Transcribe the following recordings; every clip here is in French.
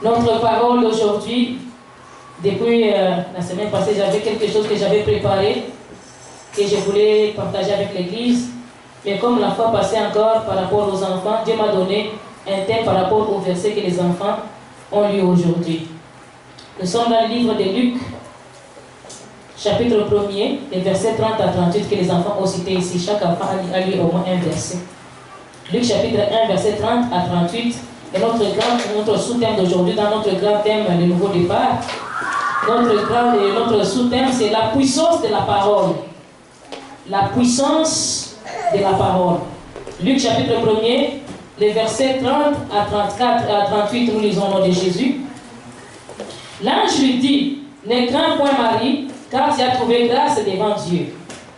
Notre parole d'aujourd'hui, depuis la semaine passée, j'avais quelque chose que j'avais préparé, que je voulais partager avec l'Église. Mais comme la fois passée encore, par rapport aux enfants, Dieu m'a donné un thème par rapport au verset que les enfants ont lu aujourd'hui. Nous sommes dans le livre de Luc, chapitre 1er, les versets 30 à 38 que les enfants ont cités ici. Chaque enfant a lu au moins un verset. Luc chapitre 1, verset 30 à 38. Et notre sous-thème d'aujourd'hui, dans notre grand thème, le nouveau départ, notre sous-thème, c'est la puissance de la parole. La puissance de la parole. Luc chapitre 1er, les versets 30 à 34 à 38, nous lisons au nom de Jésus. L'ange lui dit, ne crains point Marie, car tu as trouvé grâce devant Dieu.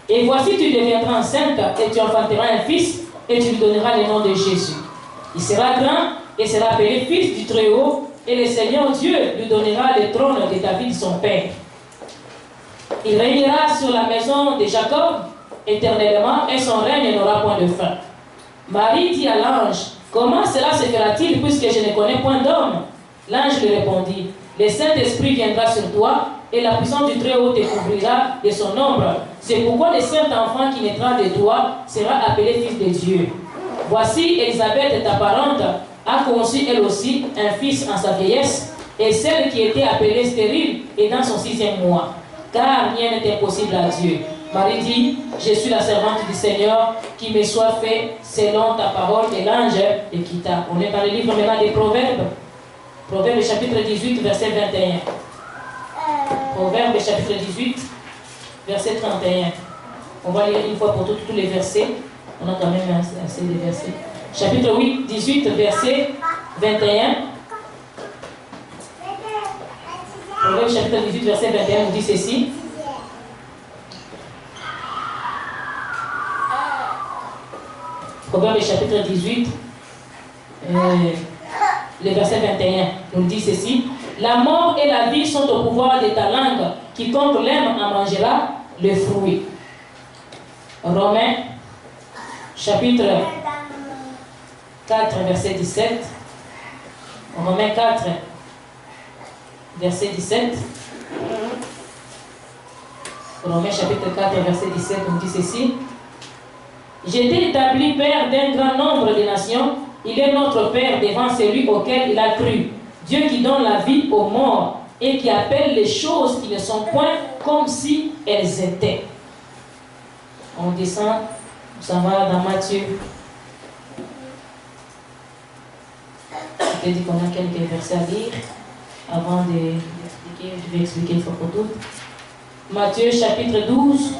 Et voici, tu deviendras enceinte et tu enfanteras un fils et tu lui donneras le nom de Jésus. Il sera grand et sera appelé fils du Très-Haut, et le Seigneur Dieu lui donnera le trône de David son père. Il régnera sur la maison de Jacob éternellement et son règne n'aura point de fin. Marie dit à l'ange, comment cela se fera-t-il puisque je ne connais point d'homme? L'ange lui répondit, le Saint-Esprit viendra sur toi et la puissance du Très-Haut te couvrira de son ombre. C'est pourquoi le Saint-Enfant qui naîtra de toi sera appelé fils de Dieu. Voici, Élisabeth, ta parente, a conçu elle aussi un fils en sa vieillesse, et celle qui était appelée stérile est dans son 6e mois, car rien n'est impossible à Dieu. Marie dit, je suis la servante du Seigneur, qu'il me soit fait selon ta parole, et l'ange le quitta. On est dans le livre maintenant des Proverbes. Proverbes chapitre 18, verset 21. Proverbes chapitre 18, verset 31. On va lire une fois pour toutes tous les versets. On a quand même assez de versets. Chapitre 18, verset 21. Proverbes chapitre 18, verset 21 nous dit ceci. Proverbes chapitre 18, le verset 21 nous dit ceci. La mort et la vie sont au pouvoir de ta langue. Quiconque l'aime en mangera le fruit. Romains chapitre 4, verset 17. Romains 4, verset 17. Romains chapitre 4, verset 17 nous dit ceci. J'ai été établi père d'un grand nombre de nations. Il est notre père devant celui auquel il a cru. Dieu qui donne la vie aux morts et qui appelle les choses qui ne sont point comme si elles étaient. On descend, ça va dans Matthieu. Je te dis qu'on a quelques versets à lire avant d'expliquer. Je vais expliquer une fois pour toutes. Matthieu chapitre 12,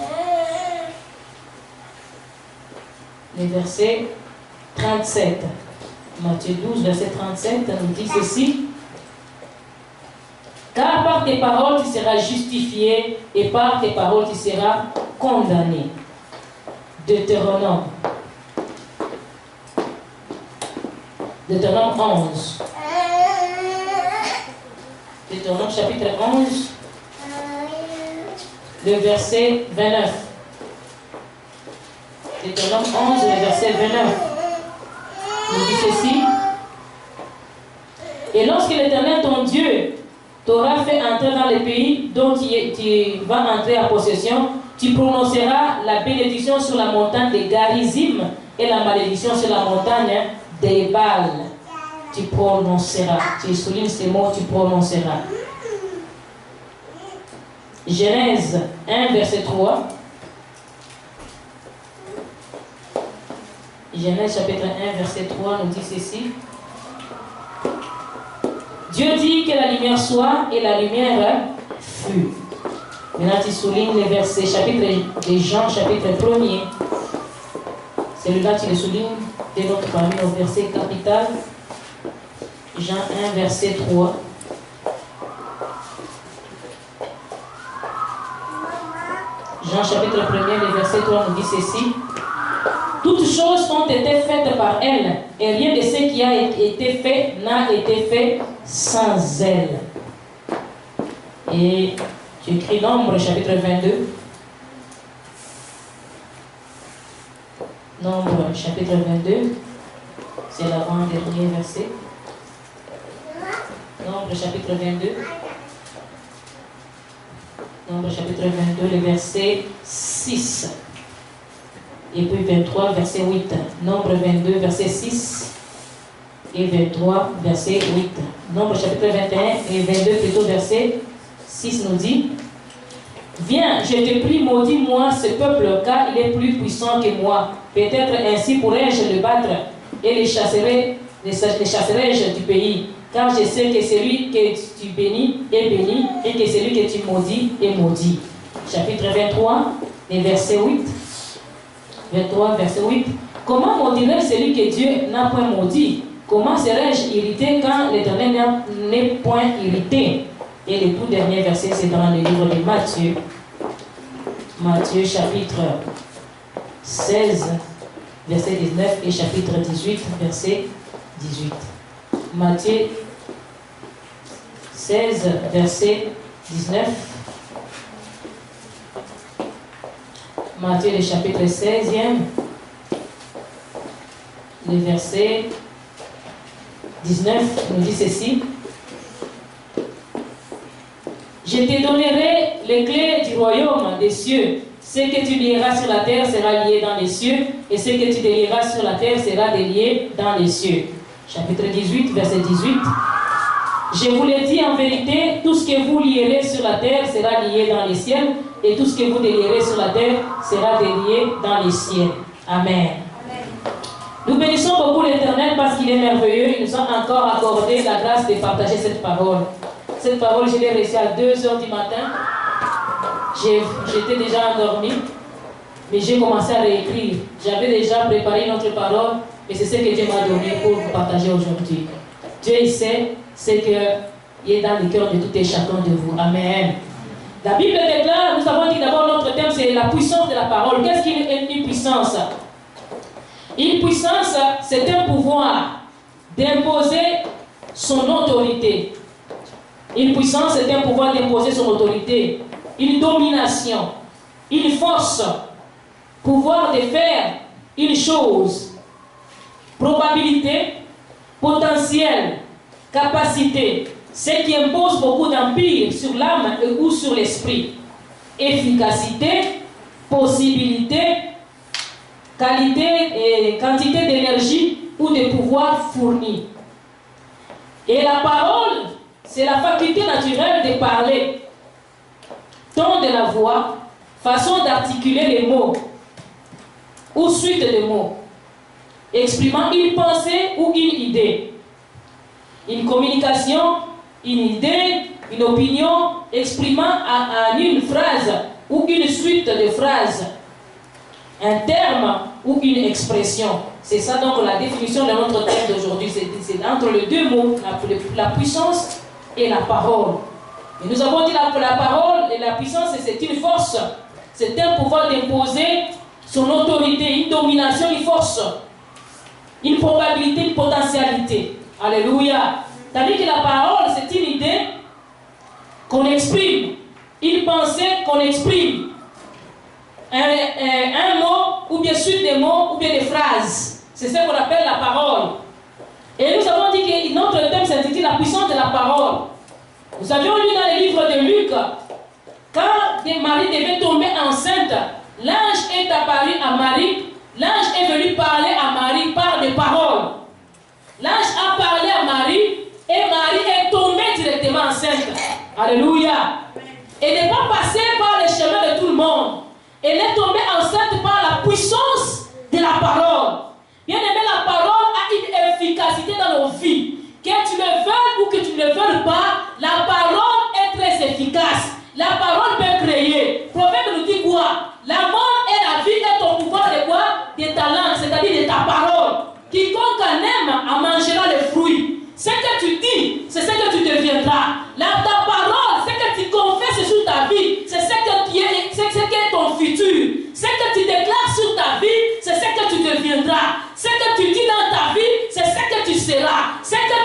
les versets 37. Matthieu 12, verset 37, nous dit ceci. Car par tes paroles tu seras justifié et par tes paroles tu seras condamné. Deutéronome 11. Deutéronome chapitre 11, le verset 29. Deutéronome 11, le verset 29. Il dit ceci. Et lorsque l'Éternel, ton Dieu, t'aura fait entrer dans le pays dont tu vas entrer en possession, tu prononceras la bénédiction sur la montagne de Garizim et la malédiction sur la montagne d'Ébal. Tu prononceras. Tu soulignes ces mots, tu prononceras. Genèse 1, verset 3. Genèse chapitre 1, verset 3 nous dit ceci. Dieu dit que la lumière soit et la lumière fut. Maintenant tu soulignes les versets, chapitre de Jean, chapitre 1er. Celui-là tu le soulignes de notre famille au verset capital. Jean 1, verset 3. Jean chapitre 1er, le verset 3 nous dit ceci. Toutes choses ont été faites par elle, et rien de ce qui a été fait n'a été fait sans elle. Et tu écris Nombre chapitre 22. Nombre chapitre 22, c'est l'avant-dernier verset. Nombre chapitre 22. Nombre chapitre 22, le verset 6. Et puis 23, verset 8. Nombre 22, verset 6. Et 23, verset 8. Nombre chapitre 21 et 22, plutôt verset 6 nous dit: Viens, je te prie, maudis-moi ce peuple, car il est plus puissant que moi. Peut-être ainsi pourrais-je le battre et les chasserai-je du pays. Car je sais que celui que tu bénis est béni, et que celui que tu maudis est maudit. Chapitre 23, et verset 8. 23, verset 8. Comment maudirais celui que Dieu n'a point maudit? Comment serais-je irrité quand l'Éternel n'est point irrité? Et le tout dernier verset, c'est dans le livre de Matthieu. Matthieu chapitre 16, verset 19 et chapitre 18, verset 18. Matthieu 16, verset 19. Matthieu, le chapitre 16e, le verset 19 nous dit ceci: Je te donnerai les clés du royaume des cieux. Ce que tu lieras sur la terre sera lié dans les cieux, et ce que tu délieras sur la terre sera délié dans les cieux. Chapitre 18, verset 18. Je vous l'ai dit en vérité, tout ce que vous lierez sur la terre sera lié dans les cieux, et tout ce que vous délierez sur la terre sera délié dans les cieux. Amen. Nous bénissons beaucoup l'Éternel parce qu'il est merveilleux. Il nous a encore accordé la grâce de partager cette parole. Cette parole, je l'ai reçue à 2 h du matin. J'étais déjà endormi, mais j'ai commencé à réécrire. J'avais déjà préparé notre parole, mais c'est ce que Dieu m'a donné pour vous partager aujourd'hui. Dieu, il sait ce qui est dans le cœur de tout et chacun de vous. Amen. La Bible déclare, nous avons dit d'abord notre thème, c'est la puissance de la parole. Qu'est-ce qu'une puissance? Une puissance, c'est un pouvoir d'imposer son autorité. Une puissance, c'est un pouvoir d'imposer son autorité. Une domination, une force, pouvoir de faire une chose. Probabilité, potentiel, capacité. Ce qui impose beaucoup d'empire sur l'âme ou sur l'esprit. Efficacité, possibilité, qualité et quantité d'énergie ou de pouvoir fourni. Et la parole, c'est la faculté naturelle de parler. Ton de la voix, façon d'articuler les mots, ou suite de mots, exprimant une pensée ou une idée. Une communication, une idée, une opinion, exprimant en une phrase ou une suite de phrases. Un terme ou une expression. C'est ça donc la définition de notre thème d'aujourd'hui. C'est entre les deux mots, la puissance et la parole. Et nous avons dit la parole et la puissance, c'est une force. C'est un pouvoir d'imposer son autorité, une domination, une force, une probabilité, une potentialité. Alléluia. Tandis que la parole, c'est une idée qu'on exprime, une pensée qu'on exprime. Un mot, ou bien suite de mots, ou bien des phrases. C'est ce qu'on appelle la parole. Et nous avons dit que notre thème s'intitule la puissance de la parole. Nous avions lu dans le livre de Luc, quand Marie devait tomber enceinte, l'ange est apparu à Marie, l'ange est venu parler à Marie par des paroles. L'ange a parlé à Marie, et Marie est tombée directement enceinte. Alléluia. Elle n'est pas passée par les chemins de tout le monde. Elle est tombée enceinte par la puissance de la parole. Bien aimé, la parole a une efficacité dans nos vies. Que tu le veuilles ou que tu ne le veuilles pas, la parole est très efficace. La parole peut créer. Proverbe nous dit quoi? La mort et la vie est ton pouvoir de quoi? De ta langue, c'est-à-dire de ta parole. Quiconque en aime en mangera les fruits. Ce que tu dis, c'est ce que tu deviendras. Ta parole, ce que tu confesses sur ta vie, c'est ce que ton futur. Ce que tu déclares sur ta vie, c'est ce que tu deviendras. Ce que tu dis dans ta vie, c'est ce que tu seras. Ce que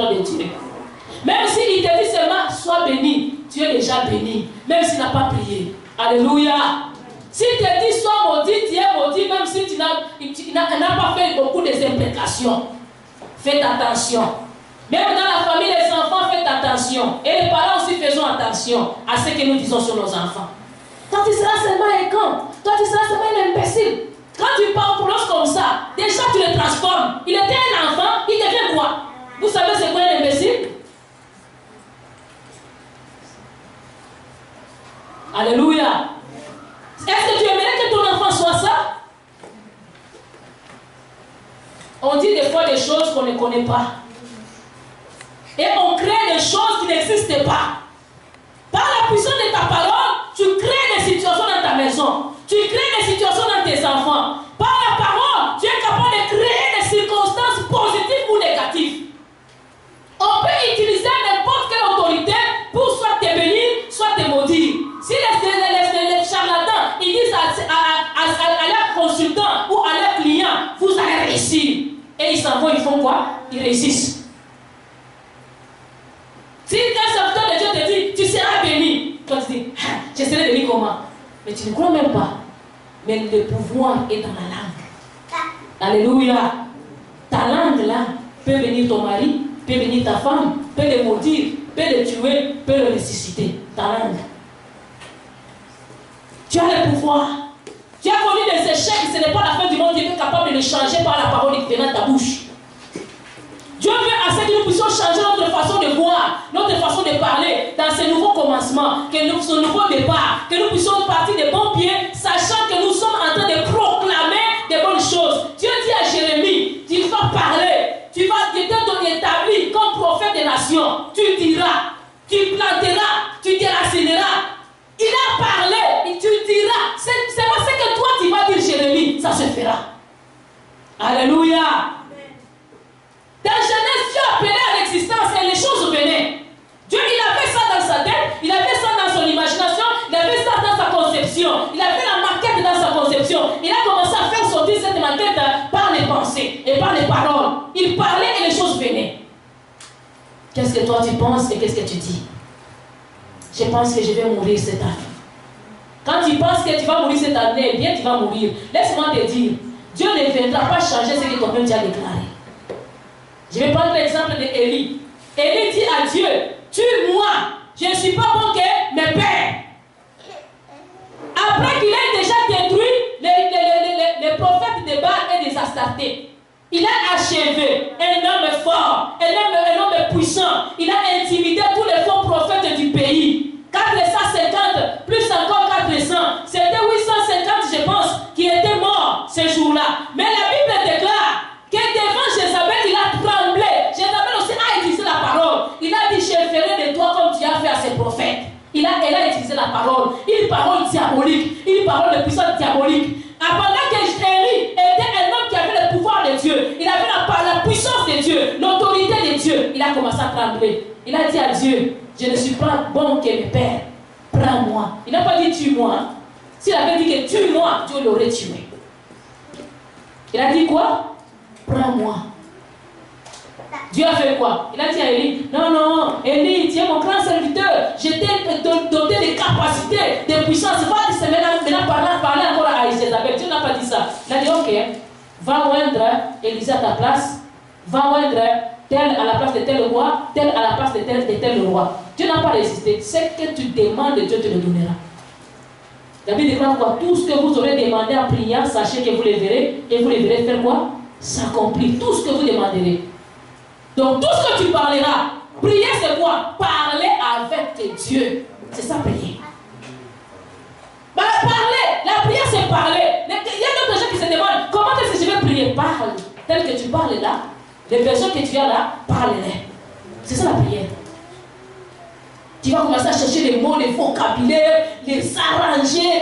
serviteur de Dieu. Même s'il te dit seulement, sois béni, tu es déjà béni. Même s'il n'a pas prié. Alléluia. S'il te dit, sois maudit, tu es maudit, même si tu n'as pas fait beaucoup des implications. Faites attention. Même dans la famille, les enfants, faites attention. Et les parents aussi, faisons attention à ce que nous disons sur nos enfants. Quand tu seras seulement un con, toi tu seras seulement un imbécile. Quand tu parles pour l'os comme ça, déjà tu le transformes. Il était un enfant, il devient quoi? Vous savez c'est quoi un imbécile? Alléluia. Est-ce que tu aimerais que ton enfant soit ça? On dit des fois des choses qu'on ne connaît pas. Et on crée des choses qui n'existent pas. Par la puissance de ta parole, tu crées des situations dans ta maison. Tu crées des situations dans tes enfants. Par la parole, tu es capable de créer des circonstances positives ou négatives. On peut utiliser n'importe quelle autorité pour soit te bénir, soit te maudire. Si les charlatans, ils disent à leurs consultants ou à leurs clients, vous allez réussir. Et ils s'en vont, ils font quoi? Ils réussissent. Si un serviteur de Dieu te dit, tu seras béni, toi tu dis, je serai béni comment? Mais tu ne crois même pas. Mais le pouvoir est dans la langue. Alléluia. Ta langue là peut bénir ton mari, peut bénir ta femme, peut le maudire, peut le tuer, peut le ressusciter. Ta langue. Tu as le pouvoir. Tu as connu des échecs, ce n'est pas la fin du monde, tu es capable de le changer par la parole qui vient dans ta bouche. Dieu veut à ce que nous puissions changer notre façon de voir, notre façon de parler dans ce nouveau commencement, ce nouveau départ, que nous puissions partir des bons pieds, sachant que nous sommes en train de proclamer des bonnes choses. Dieu dit à Jérémie, tu vas parler, tu vas t'établir comme prophète des nations, tu diras, tu planteras, tu déracineras. Il a parlé, et tu diras, c'est pas ce que toi tu vas dire Jérémie, ça se fera. Alléluia. Dans Genèse, Dieu appelait à l'existence et les choses venaient. Dieu, il avait ça dans sa tête, il avait ça dans son imagination, il avait ça dans sa conception, il avait la maquette dans sa conception. Il a commencé à faire sortir cette maquette par les pensées et par les paroles. Il parlait et les choses venaient. Qu'est-ce que toi tu penses et qu'est-ce que tu dis? Je pense que je vais mourir cette année. Quand tu penses que tu vas mourir cette année, bien tu vas mourir. Laisse-moi te dire, Dieu ne viendra pas changer ce que toi-même tu as déclaré. Je vais prendre l'exemple d'Élie. Élie dit à Dieu, tue-moi, je ne suis pas bon que mes pères. Après qu'il ait déjà détruit les prophètes de Baal et des Astartés, il a achevé un homme fort, un homme puissant. Il a intimidé tous les faux prophètes du pays. 450, plus encore 400. C'était 850, je pense, qui étaient morts ce jour-là. Mais la Bible déclare que devant Jézabel, il a tremblé. Jézabel aussi a utilisé la parole. Il a dit, je ferai de toi comme tu as fait à ces prophètes. Elle a utilisé la parole. Une parole diabolique. Une parole de puissance diabolique. Pendant que Élie était un homme qui avait le pouvoir de Dieu, il avait la puissance de Dieu, l'autorité de Dieu, il a commencé à trembler. Il a dit à Dieu, je ne suis pas bon que mes pères, prends-moi. Il n'a pas dit tue-moi. S'il avait dit que tue-moi, Dieu l'aurait tué. Il a dit quoi? Prends-moi. Dieu a fait quoi? Il a dit à Élie, non, Élie, tu es mon grand serviteur. Je t'ai doté de capacités, de puissance. Va, c'est maintenant parler encore à Jézabel. Dieu n'a pas dit ça. Il a dit, ok, va oindre Élisée à ta place. Va oindre tel à la place de tel roi, tel à la place de tel roi. Dieu n'a pas résisté. Ce que tu demandes, Dieu te le donnera. La Bible déclare quoi? Tout ce que vous aurez demandé en priant, sachez que vous le verrez. Et vous le verrez faire quoi? S'accomplir. Tout ce que vous demanderez. Donc tout ce que tu parleras, prier c'est quoi? Parler avec Dieu. C'est ça prier. Parler, la prière c'est parler. Il y a d'autres gens qui se demandent, comment est-ce que je vais prier? Parle. Tel que tu parles là, les personnes que tu as là, parle-les. C'est ça la prière. Tu vas commencer à chercher les mots, les vocabulaires, les arranger,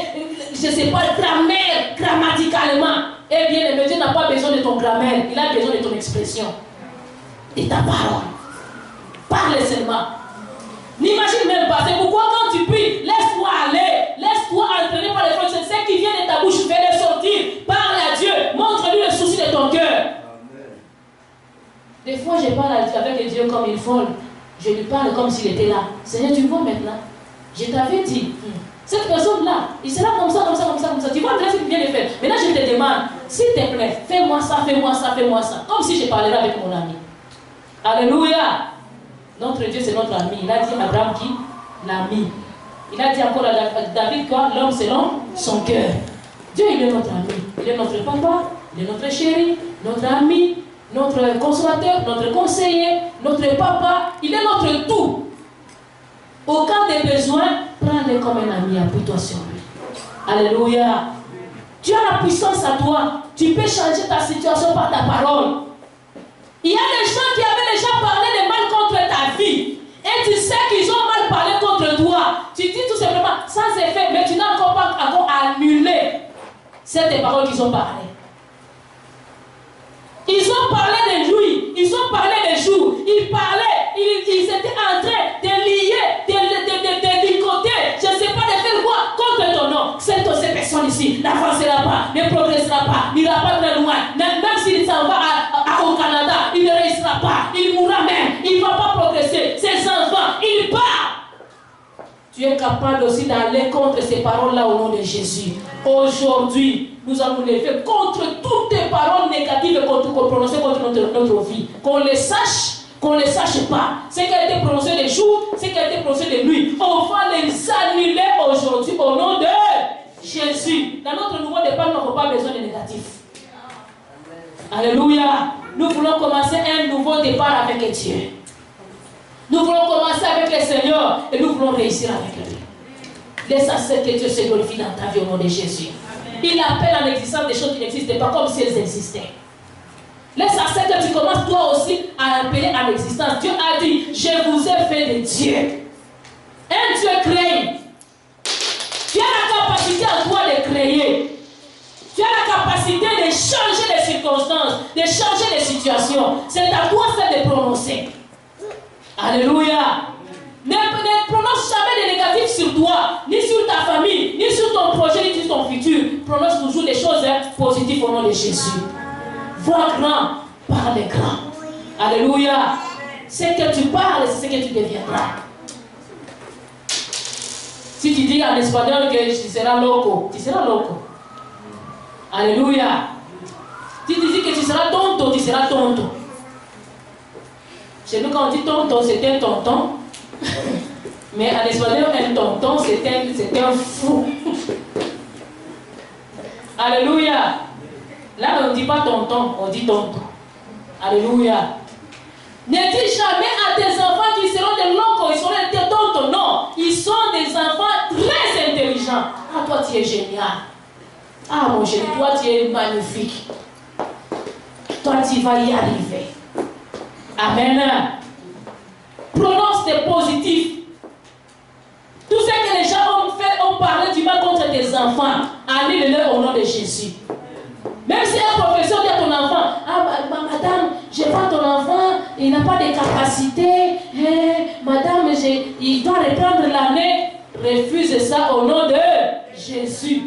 je ne sais pas, grammaire, grammaticalement. Eh bien, le Dieu n'a pas besoin de ton grammaire, il a besoin de ton expression. Et ta parole. Parle seulement. N'imagine même pas. C'est pourquoi quand tu pries, laisse-toi aller. Laisse-toi entraîner par les forces. Ce qui vient de ta bouche, fais-le sortir. Parle à Dieu. Montre-lui le souci de ton cœur. Des fois, je parle avec Dieu comme une folle. Je lui parle comme s'il était là. Seigneur, tu vois maintenant. Je t'avais dit, cette personne-là, il sera comme ça, comme ça, comme ça, comme ça. Tu vois bien ce qu'il vient de faire. Maintenant, je te demande, s'il te plaît, fais-moi ça, fais-moi ça, fais-moi ça. Comme si je parlais avec mon ami. Alléluia. Notre Dieu, c'est notre ami. Il a dit à Abraham qui? L'ami. Il a dit encore à David quoi? L'homme selon son cœur. Dieu, il est notre ami. Il est notre papa, il est notre chéri, notre ami, notre consolateur, notre conseiller, notre papa. Il est notre tout. Au cas des besoins, prends-le comme un ami, appuie-toi sur lui. Alléluia. Tu as la puissance à toi. Tu peux changer ta situation par ta parole. Il y a des gens qui avaient déjà parlé de mal contre ta vie. Et tu sais qu'ils ont mal parlé contre toi. Tu dis tout simplement, sans effet, mais tu n'as encore pas annulé ces paroles qu'ils ont parlé. Ils ont parlé de nuit, ils ont parlé de jour, ils parlaient, ils étaient en train de lier, de licoter, je ne sais pas de faire quoi contre ton nom. Cette personne ici n'avancera pas, ne progressera pas, n'ira pas très loin. Même s'il s'en va au Canada, il ne réussira pas, il mourra même, il ne va pas progresser. Ses enfants, ils partent. Tu es capable aussi d'aller contre ces paroles-là au nom de Jésus. Aujourd'hui, nous allons les faire contre toutes les paroles négatives qu'on prononce contre notre vie. Qu'on les sache pas. Ce qui a été prononcé de jour, ce qui a été prononcé de nuit. On va les annuler aujourd'hui au nom de Jésus. Dans notre nouveau départ, nous n'avons pas besoin de négatif. Alléluia. Nous voulons commencer un nouveau départ avec Dieu. Nous voulons commencer avec le Seigneur et nous voulons réussir avec lui. Laisse à ce que Dieu se glorifie dans ta vie au nom de Jésus. Il appelle en existence des choses qui n'existaient pas comme si elles existaient. Laisse à ce que tu commences toi aussi à appeler en existence. Dieu a dit, je vous ai fait de Dieu. Un Dieu créé. Tu as la capacité en toi de créer. Tu as la capacité de changer les circonstances, de changer les situations. C'est à toi celle de prononcer. Alléluia. Ne prononce jamais de négatif sur toi, ni sur ta famille, ni sur ton projet, ni sur ton futur. Prononce toujours des choses positives au nom de Jésus. Vois grand, parle grand. Alléluia. Ce que tu parles, c'est ce que tu deviendras. Si tu dis en espagnol que tu seras loco, tu seras loco. Alléluia. Si tu dis que tu seras tonto, tu seras tonto. Chez nous, quand on dit tonton, c'est un tonton. Mais en espagnol, un tonton, c'est un fou. Alléluia. Là, on ne dit pas tonton, on dit tonton. Alléluia. Ne dis jamais à tes enfants qu'ils seront des locaux, ils seront des tontons. Non, ils sont des enfants très intelligents. Ah, toi, tu es génial. Ah, mon chéri, toi, tu es magnifique. Toi, tu vas y arriver. Amen. Prononce des positifs. Tout ce que les gens ont parlé du mal contre tes enfants, annule-le au nom de Jésus. Même si un professeur dit à ton enfant, ah, madame, je vois ton enfant, il n'a pas de capacité, madame, il doit reprendre l'année, refuse ça au nom de Jésus.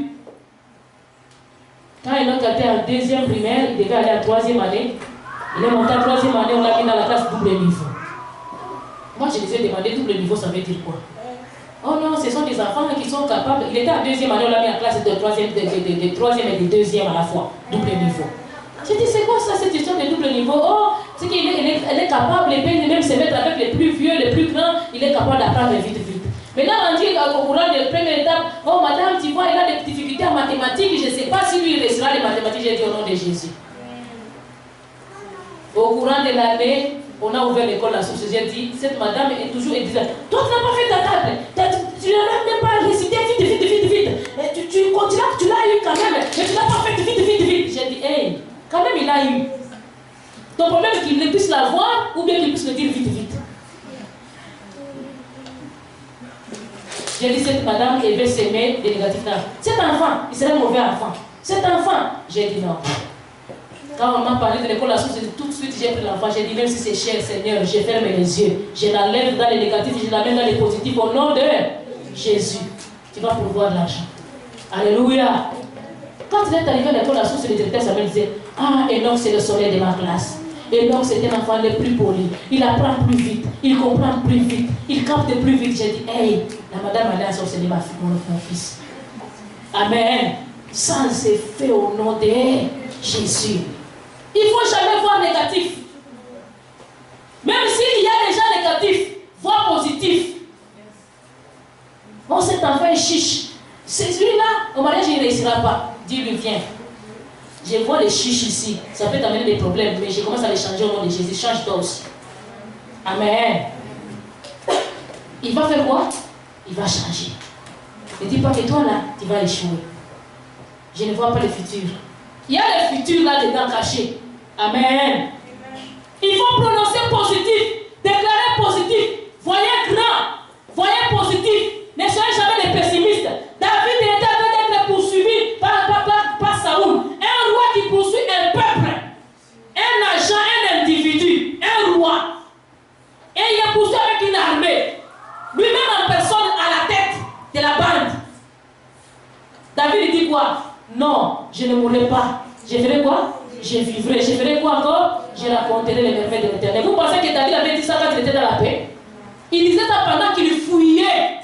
Quand il était en deuxième primaire, il devait aller en troisième année. Il est monté en troisième année, on l'a mis dans la classe double niveau. Moi, je les ai demandé double niveau, ça veut dire quoi? Oh non, ce sont des enfants qui sont capables. Il était en deuxième année, on l'a mis en classe de troisième et de deuxième à la fois, double niveau. J'ai dit, c'est quoi ça, cette histoire de double niveau? Oh, c'est qu'il est capable, il peut même se mettre avec les plus vieux, les plus grands, il est capable d'apprendre vite. Maintenant, on dit au courant de la première étape, oh madame, tu vois, il a des difficultés en mathématiques, je ne sais pas si lui il restera les mathématiques, j'ai dit au nom de Jésus. Au courant de l'année, on a ouvert l'école, la société, j'ai dit, cette madame est toujours étudiante. Toi, tu n'as pas fait ta table, tu n'as même pas récité vite. Tu continues, tu l'as eu quand même, mais tu n'as pas fait vite. J'ai dit, hey, quand même il a eu. Ton problème est qu'il puisse la voir ou bien qu'il puisse le dire vite. J'ai dit, cette madame, elle veut s'aimer des négatifs. Cet enfant, il serait un mauvais enfant. Cet enfant, j'ai dit non. Quand on m'a parlé de l'école, tout de suite j'ai pris l'enfant. J'ai dit, même si c'est cher, Seigneur, je ferme les yeux. Je l'enlève dans les négatifs, je l'amène dans les positifs au nom de Jésus. Tu vas pourvoir l'argent. Alléluia. Quand il est arrivé à l'école, la source, le directeur Samuel disait, ah, Enoch, c'est le soleil de ma classe. Et donc, c'est un enfant le plus poli. Il apprend plus vite, il comprend plus vite, il capte plus vite. J'ai dit, hey, la madame a sorcelé ma fille, mon fils. Amen. Ça, c'est fait au nom de Jésus. Il ne faut jamais voir négatif. Même s'il y a des gens négatifs, voir positif. Bon, cet enfant est chiche. C'est celui-là, au mariage, il ne réussira pas. Dis-lui, viens. Je vois les chiches ici. Ça peut t'amener des problèmes, mais je commence à les changer au nom de Jésus. Change-toi aussi. Amen. Il va faire quoi? Il va changer. Ne dis pas que toi, là, tu vas échouer. Je ne vois pas le futur. Il y a le futur là-dedans caché. Amen. Il faut prononcer positif, déclarer positif. Voyez grand, voyez positif. Ne soyez jamais des pessimistes. David était en train d'être poursuivi par Saoul. Un roi qui poursuit un peuple, un agent, un individu, un roi. Et il est poursuivi avec une armée. Lui-même en personne à la tête de la bande. David dit quoi? Non, je ne mourrai pas. Je ferai quoi? Je vivrai. Je ferai quoi encore? Je raconterai les merveilles de l'Éternel. Vous pensez que David avait dit ça quand il était dans la paix? Il disait ça pendant qu'il fouillait.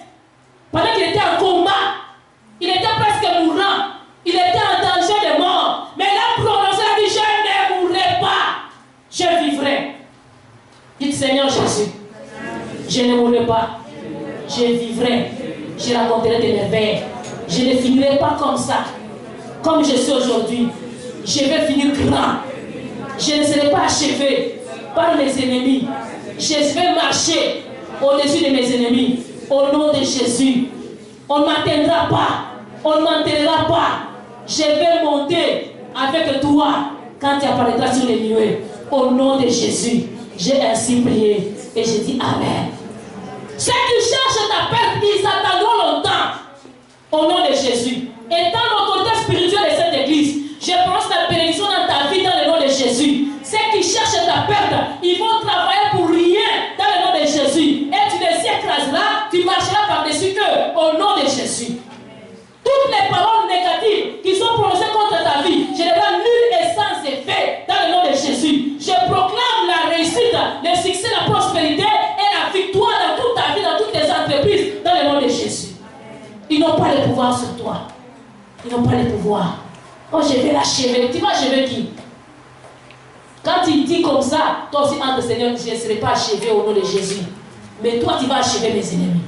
Pendant qu'il était en combat. Il était presque mourant. Il était en danger de mort. Mais il a prononcé, il a dit, je ne mourrai pas. Je vivrai. Dites Seigneur Jésus, je ne mourrai pas. Je vivrai. Je raconterai des merveilles. Je ne finirai pas comme ça. Comme je suis aujourd'hui. Je vais finir grand. Je ne serai pas achevé par mes ennemis. Je vais marcher au-dessus de mes ennemis. Au nom de Jésus. On ne m'atteindra pas. On ne m'enterrera pas. Je vais monter avec toi quand tu apparaîtras sur les nuées. Au nom de Jésus. J'ai ainsi prié. Et je dis Amen. Ceux qui cherchent ta perte, ils attendront longtemps. Au nom de Jésus. Et dans l'autorité spirituelle de cette église, je prononce la bénédiction dans ta vie dans le nom de Jésus. Ceux qui cherchent ta perte, ils vont travailler pour rien dans le nom de Jésus. Et tu les écraseras, tu marcheras par-dessus eux au nom de Jésus. Toutes les paroles négatives qui sont prononcées contre ta vie, je les rends nulles et sans effet dans le nom de Jésus. Je proclame la réussite, le succès, la prospérité et la victoire dans toute ta vie, dans toutes tes entreprises dans le nom de Jésus. Ils n'ont pas le pouvoir sur toi. Ils n'ont pas le pouvoir. Oh, je vais l'achever. Tu vas achever qui? Quand il dit comme ça, toi aussi, entre Seigneur, je ne serai pas achevé au nom de Jésus. Mais toi, tu vas achever mes ennemis.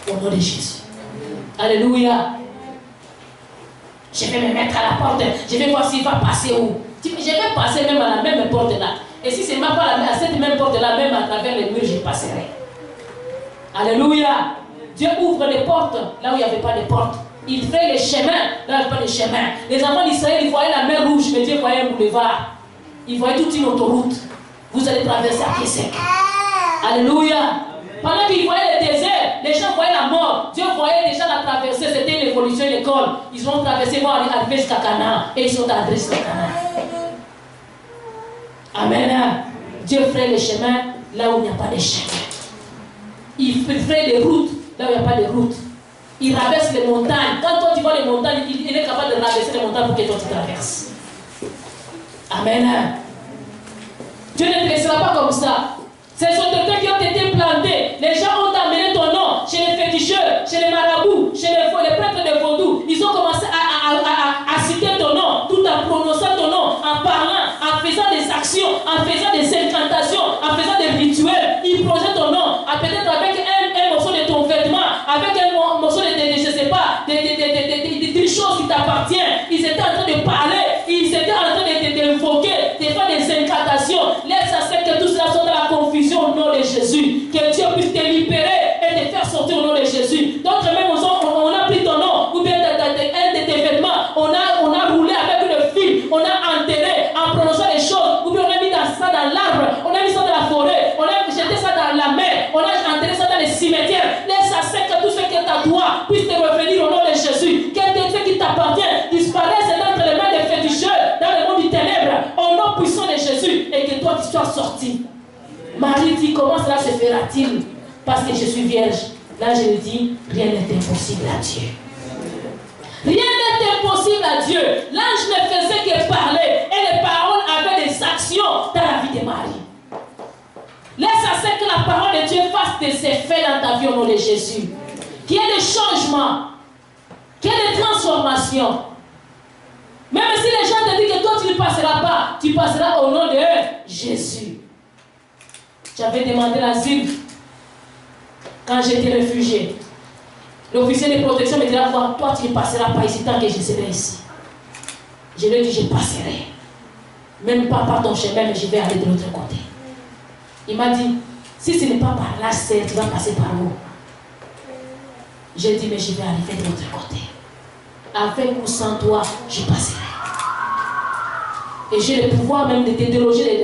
Au nom de Jésus. Alléluia. Je vais me mettre à la porte. Je vais voir s'il va passer où. Je vais passer même à la même porte là. Et si ce n'est pas à cette même porte là, même à travers les murs, je passerai. Alléluia. Dieu ouvre les portes là où il n'y avait pas de porte. Il fait les chemins là où il n'y avait pas de chemin. Les enfants d'Israël, ils voyaient la mer rouge, mais Dieu voyait un boulevard. Ils voyaient toute une autoroute. Vous allez traverser à pied sec. Alléluia. Pendant qu'ils voyaient le désert, les gens voyaient la mort. Dieu voyait déjà la traversée. C'était une évolution, une école. Ils ont traversé, vont arriver jusqu'à Canaan. Et ils sont arrivés jusqu'à Canaan. Amen. Dieu ferait les chemins là où il n'y a pas de chemin. Il ferait les routes là où il n'y a pas de route. Il traverse les montagnes. Quand toi tu vois les montagnes, il est capable de traverser les montagnes pour que toi tu traverses. Amen. Dieu ne te laissera pas comme ça. Ces autorités qui ont été plantées, les gens ont amené ton nom chez les féticheurs, chez les marabouts, chez les prêtres de vaudou. Ils ont commencé à citer ton nom, tout en prononçant ton nom, en parlant, en faisant des actions, en faisant des incantations, en faisant des rituels. Ils prononçaient ton nom, peut-être avec un morceau de ton vêtement, avec un morceau de je ne sais pas, des choses qui t'appartiennent. Ils étaient en train de parler, ils étaient en train d'invoquer, de faire des incantations. Laisse à ce que tout cela soit dans la confusion au nom de Jésus. Que Dieu puisse te libérer et te faire sortir au nom de Jésus. D'autres même, on a pris ton nom, ou bien un de tes vêtements, on a roulé avec le fil, on a enterré en prononçant des choses, ou bien on a mis ça dans l'arbre, on a mis ça dans la forêt, on a jeté ça dans la mer, on a enterré ça dans les cimetières. Laisse à ce que tout ce qui est à toi puisse te revenir au nom de Jésus. Que ce qui t'appartient disparaisse entre les mains des féticheurs dans le monde du ténèbre, au nom puissant de Jésus, et que toi tu sois sorti. Marie dit, comment cela se fera-t-il? Parce que je suis vierge. Là je lui dis, rien n'est impossible à Dieu. Rien n'est impossible à Dieu. L'ange ne faisait que parler et les paroles avaient des actions dans la vie de Marie. fasse des effets dans ta vie au nom de Jésus. Qu'il y ait des changements, qu'il y ait des transformations. Même si les gens te disent que toi tu ne passeras pas, tu passeras au nom de Jésus. J'avais demandé l'asile quand j'étais réfugié. L'officier de protection me dit toi tu ne passeras pas ici tant que je serai ici. Je lui ai dit je passerai. Même pas par ton chemin, mais je vais aller de l'autre côté. Il m'a dit si ce n'est pas par là, tu vas passer par où? J'ai dit mais je vais arriver de l'autre côté. Avec ou sans toi, je passerai. Et j'ai le pouvoir même de te déloger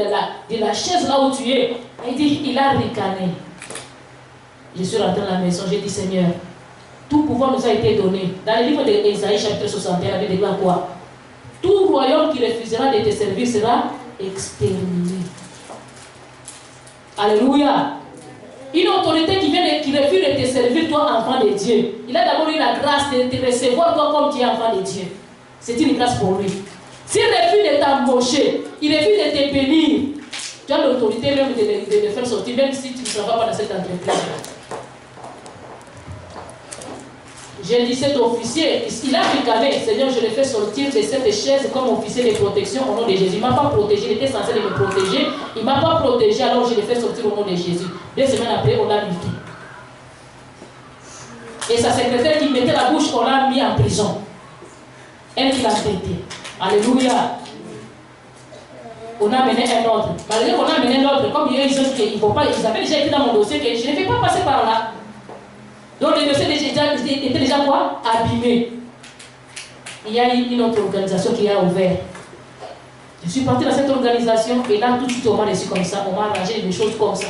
de la chaise là où tu es. Il dit, il a ricané. Je suis rentré dans la maison, j'ai dit, Seigneur, tout pouvoir nous a été donné. Dans le livre d'Ésaïe, chapitre 61, il dit quoi? Tout royaume qui refusera de te servir sera exterminé. Alléluia. Une autorité qui refuse de te servir, toi, enfant de Dieu. Il a d'abord eu la grâce de te recevoir, toi, comme tu es enfant de Dieu. C'est une grâce pour lui. S'il refuse de t'embaucher, il refuse de te bénir, tu as l'autorité même de le faire sortir, même si tu ne travailles pas dans cette entreprise. J'ai dit, cet officier, il a ricané, Seigneur, je le fais sortir de cette chaise comme officier de protection au nom de Jésus. Il ne m'a pas protégé, il était censé me protéger. Il ne m'a pas protégé, alors je le fais sortir au nom de Jésus. 2 semaines après, on l'a livré. Et sa secrétaire qui mettait la bouche, on l'a mis en prison. Elle qui l'a traité. Alléluia. On a mené un autre. Malgré qu'on a mené un autre, comme ils avaient déjà écrit dans mon dossier que je ne vais pas passer par là. Donc le dossier était déjà quoi? Abîmé. Il y a une autre organisation qui a ouvert. Je suis parti dans cette organisation et là tout de suite on m'a reçu comme ça, on m'a arrangé des choses comme ça.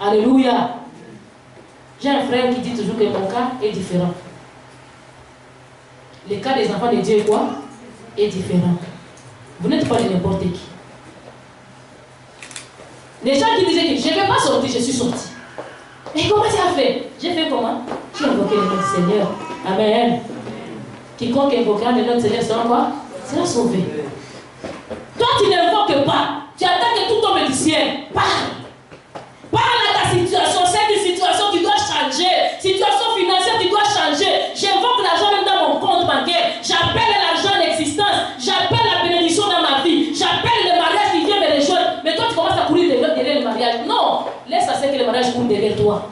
Alléluia. J'ai un frère qui dit toujours que mon cas est différent. Le cas des enfants de Dieu est quoi? Est différent. Vous n'êtes pas de n'importe qui. Les gens qui disaient que je ne vais pas sortir, je suis sorti. Mais comment tu as fait? J'ai fait comment? J'ai invoqué le nom du Seigneur. Amen. Quiconque invoquera le nom du Seigneur sera quoi? Sera sauvé. Toi, tu n'invoques pas. Tu attends que tout tombe du ciel. Parle. Parle à ta situation. C'est une situation qui doit changer. Situation financière qui doit changer. J'invoque l'argent même dans mon compte bancaire. J'appelle l'argent à l'existence. J'appelle la bénédiction dans ma vie. J'appelle le mariage qui vient me rejoindre. Mais toi, tu commences à courir derrière le mariage. Non. Laisse à ce que le mariage court derrière toi.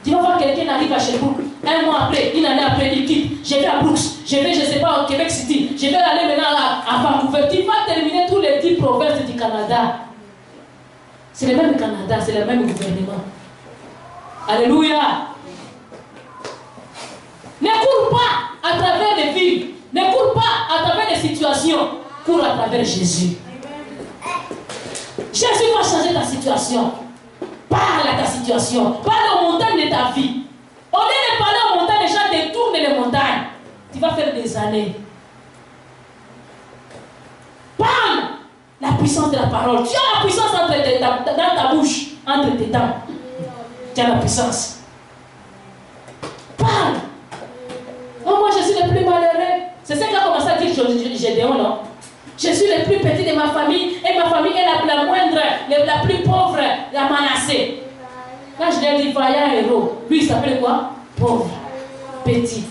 Tu vas voir quelqu'un arrive à Sherbrooke. Un mois après, une année après, il quitte. Je vais à Brooks. Je vais, je ne sais pas, au Québec City. Je vais aller maintenant à Vancouver. Tu vas terminer tous les 10 provinces du Canada. C'est le même Canada, c'est le même gouvernement. Alléluia. Ne cours pas à travers les villes. Ne cours pas à travers les situations. Cours à travers Jésus. Jésus va changer ta situation. Parle à ta situation. Parle aux montagnes de ta vie. Au lieu de parler aux montagnes, les gens détournent les montagnes. Tu vas faire des années. Parle la puissance de la parole. Tu as la puissance dans ta bouche, entre tes dents. Tu as la puissance. Parle. Oh, moi, je suis le plus malheureux. C'est ça qu'a commencé à dire Gédéon, non? Je suis le plus petit de ma famille et ma famille est la moindre, la plus pauvre, la Manassé. Quand je lui ai dit, vaillant héros, lui il s'appelle quoi? Pauvre, petit.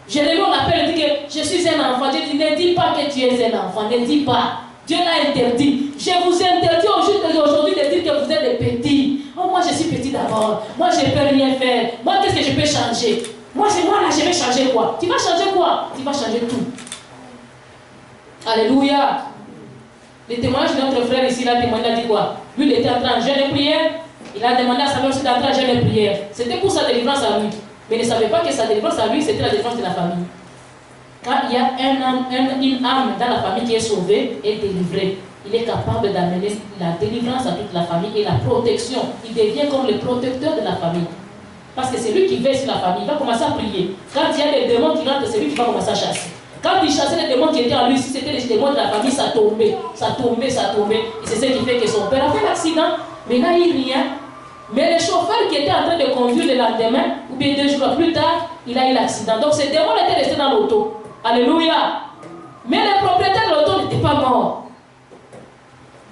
Jérémie on l'appelle, il dit que je suis un enfant. Je dis, ne dis pas que tu es un enfant, ne dis pas. Dieu l'a interdit. Je vous interdis aujourd'hui de dire que vous êtes des petits. Oh, moi je suis petit d'abord. Moi je ne peux rien faire. Moi qu'est-ce que je peux changer? Moi là je vais changer quoi? Tu vas changer quoi? Tu vas changer tout. Alléluia. Le témoignage de notre frère ici, il a témoigné, il a dit quoi? Lui, il était en train de jeûner et prière. Il a demandé à sa mère aussi d'entrer en jeûne et prière. C'était pour sa délivrance à lui. Mais il ne savait pas que sa délivrance à lui, c'était la délivrance de la famille. Quand il y a une âme dans la famille qui est sauvée et délivrée, il est capable d'amener la délivrance à toute la famille et la protection. Il devient comme le protecteur de la famille. Parce que c'est lui qui veille sur la famille. Il va commencer à prier. Quand il y a des démons qui rentrent, c'est lui qui va commencer à chasser. Quand il chassait les démons qui étaient en lui, si c'était les démons de la famille, ça tombait. Ça tombait, ça tombait. Et c'est ce qui fait que son père a fait l'accident. Maintenant, il rien. Mais le chauffeur qui était en train de conduire le lendemain, ou bien 2 jours plus tard, il a eu l'accident. Donc, ces démons étaient restés dans l'auto. Alléluia. Mais le propriétaire de l'auto n'était pas mort.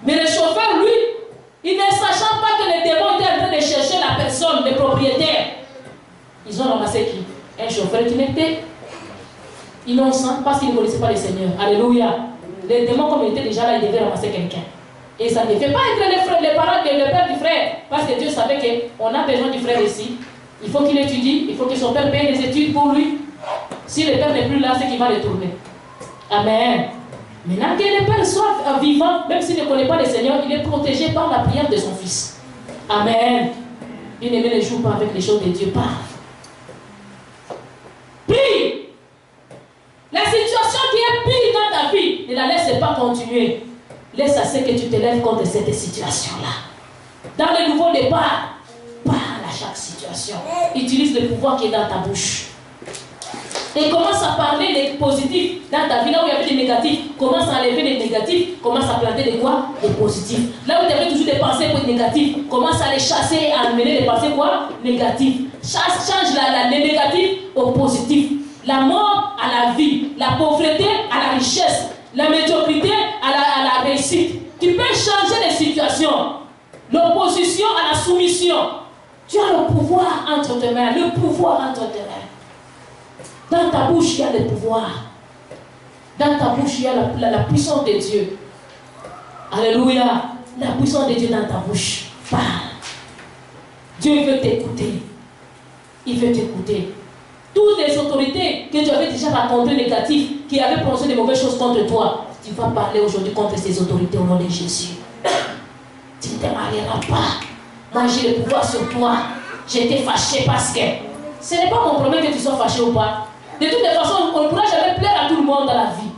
Mais le chauffeur, lui, Ils ne sachant pas que les démons étaient en train de chercher la personne, le propriétaire. Ils ont ramassé qui? Un chauffeur qui n'était innocent parce qu'il ne connaissait pas le Seigneur. Alléluia. Les démons, comme ils étaient déjà là, ils devaient ramasser quelqu'un. Et ça ne fait pas être les parents, le père du frère. Parce que Dieu savait qu'on a besoin du frère ici. Il faut qu'il étudie, il faut que son père paye les études pour lui. Si le père n'est plus là, c'est qu'il va retourner. Amen. Maintenant que le père soit vivant, même s'il ne connaît pas le Seigneur, il est protégé par la prière de son fils. Amen. Bien-aimé, ne joue pas avec les choses de Dieu. Pas. Prie. La situation qui est pire dans ta vie, ne la laisse pas continuer. Laisse à ce que tu te lèves contre cette situation-là. Dans le nouveau départ, parle à chaque situation. Utilise le pouvoir qui est dans ta bouche. Et commence à parler des positifs dans ta vie. Là où il y avait des négatifs, commence à enlever les négatifs. Commence à planter des quoi? Des positifs. Là où il y avait toujours des pensées négatives, commence à les chasser et à amener des pensées quoi? Négatives. Change les négatifs au positif. La mort à la vie. La pauvreté à la richesse. La médiocrité à la réussite. Tu peux changer les situations. L'opposition à la soumission. Tu as le pouvoir entre tes mains. Le pouvoir entre tes mains. Dans ta bouche, il y a le pouvoir. Dans ta bouche, il y a la puissance de Dieu. Alléluia. La puissance de Dieu dans ta bouche. Parle. Dieu veut t'écouter. Il veut t'écouter. Toutes les autorités que tu avais déjà rencontrées négatives, qui avaient prononcé de mauvaises choses contre toi, tu vas parler aujourd'hui contre ces autorités au nom de Jésus. Tu ne te marieras pas. Moi, j'ai le pouvoir sur toi. J'étais fâché parce que ce n'est pas mon problème que tu sois fâché ou pas. De toutes les façons, on ne pourra jamais plaire à tout le monde dans la vie.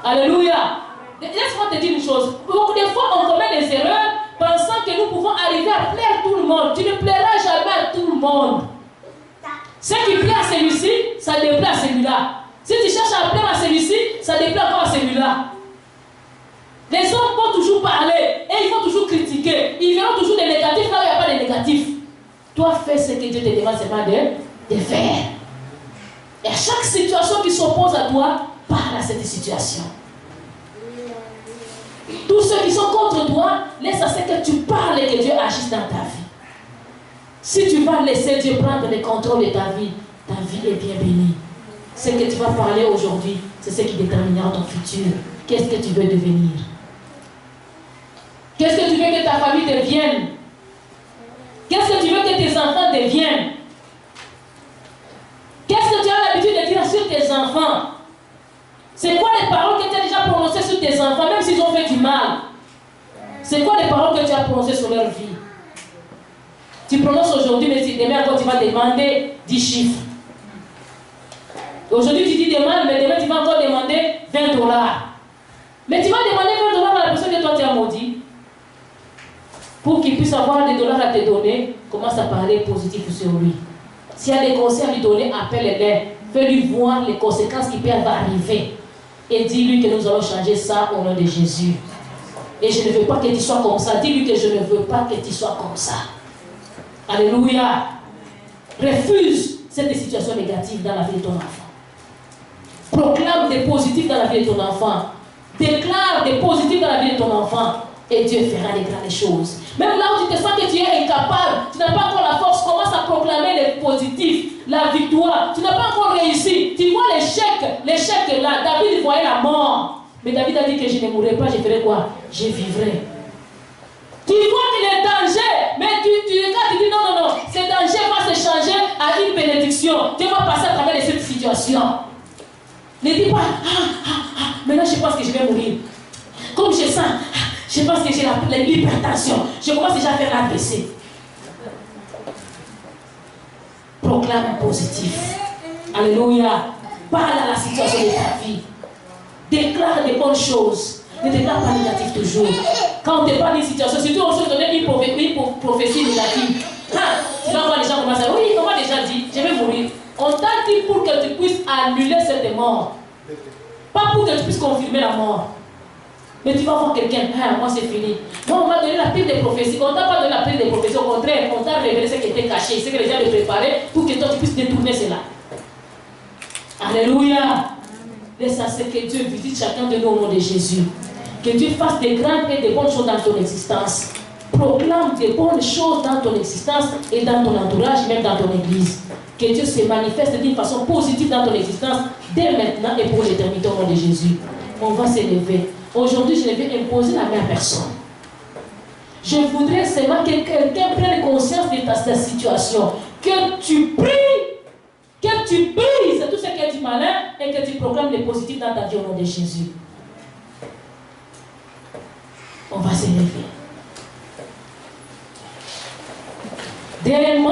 Alléluia. Laisse-moi te dire une chose. Beaucoup de fois, on commet des erreurs pensant que nous pouvons arriver à plaire tout le monde. Tu ne plairas jamais à tout le monde. Ce qui plaît à celui-ci, ça déplaît à celui-là. Si tu cherches à plaire à celui-ci, ça déplaît encore à celui-là. Les hommes vont toujours parler et ils vont toujours critiquer. Ils verront toujours des négatifs là où il n'y a pas de négatifs. Toi, fais ce que Dieu te demande seulement de faire. Et à chaque situation qui s'oppose à toi, parle à cette situation. Tous ceux qui sont contre toi, laisse à ce que tu parles et que Dieu agisse dans ta vie. Si tu vas laisser Dieu prendre le contrôle de ta vie est bien bénie. Ce que tu vas parler aujourd'hui, c'est ce qui déterminera ton futur. Qu'est-ce que tu veux devenir? Qu'est-ce que tu veux que ta famille devienne? Qu'est-ce que tu veux que tes enfants deviennent? Qu'est-ce que tu as l'habitude de dire sur tes enfants? C'est quoi les paroles que tu as déjà prononcées sur tes enfants, même s'ils ont fait du mal? C'est quoi les paroles que tu as prononcées sur leur vie? Tu prononces aujourd'hui, mais si demain encore tu vas demander 10 chiffres. Aujourd'hui tu dis demande, mais demain tu vas encore demander $20. Mais tu vas demander $20 à la personne que toi tu as maudit. Pour qu'il puisse avoir des dollars à te donner, commence à parler positif sur lui. S'il y a des conseils à lui donner, appelle-les. Fais-lui voir les conséquences qui peuvent arriver. Et dis-lui que nous allons changer ça au nom de Jésus. Et je ne veux pas que tu sois comme ça. Dis-lui que je ne veux pas que tu sois comme ça. Alléluia. Refuse cette situation négative dans la vie de ton enfant. Proclame des positifs dans la vie de ton enfant. Déclare des positifs dans la vie de ton enfant. Et Dieu fera des grandes choses. Même là où tu te sens que tu es incapable, tu n'as pas encore la force, commence à proclamer les positifs, la victoire. Tu n'as pas encore réussi. Tu vois l'échec là. David voyait la mort. Mais David a dit que je ne mourrai pas, je ferai quoi? Je vivrai. Tu vois qu'il y a danger, mais tu dis non, ce danger va se changer à une bénédiction. Tu vas passer à travers de cette situation. Ne dis pas, maintenant je pense que je vais mourir. Comme je sens, je pense que j'ai l'hypertension. Je commence déjà à faire l'AVC. Proclame positif. Alléluia. Parle à la situation de ta vie. Déclare des bonnes choses. Ne déclare pas négatif toujours. Quand on te parle d'une situation, surtout on se donne une prophétie négative. Tu vas voir les gens commencer à dire, oui, on m'a déjà dit, je vais mourir. On t'a dit pour que tu puisses annuler cette mort. Pas pour que tu puisses confirmer la mort. Mais tu vas voir quelqu'un, moi c'est fini. Moi on m'a donné la pile des prophéties. On t'a pas donné la pile des prophéties. Au contraire, on t'a révélé ce qui était caché, ce que les gens avaient préparé pour que toi tu puisses détourner cela. Alléluia. Laisse à ce que Dieu visite chacun de nous au nom de Jésus. Que Dieu fasse des grandes et des bonnes choses dans ton existence. proclame des bonnes choses dans ton existence et dans ton entourage, même dans ton église. Que Dieu se manifeste d'une façon positive dans ton existence, dès maintenant et pour l'éternité au nom de Jésus. On va s'élever. Aujourd'hui, je ne vais imposer la main à personne. Je voudrais seulement que quelqu'un prenne conscience de ta situation. Que tu pries, que tu brises tout ce qui est du malin et que tu proclames le positif dans ta vie au nom de Jésus. On va s'élever. Dernièrement,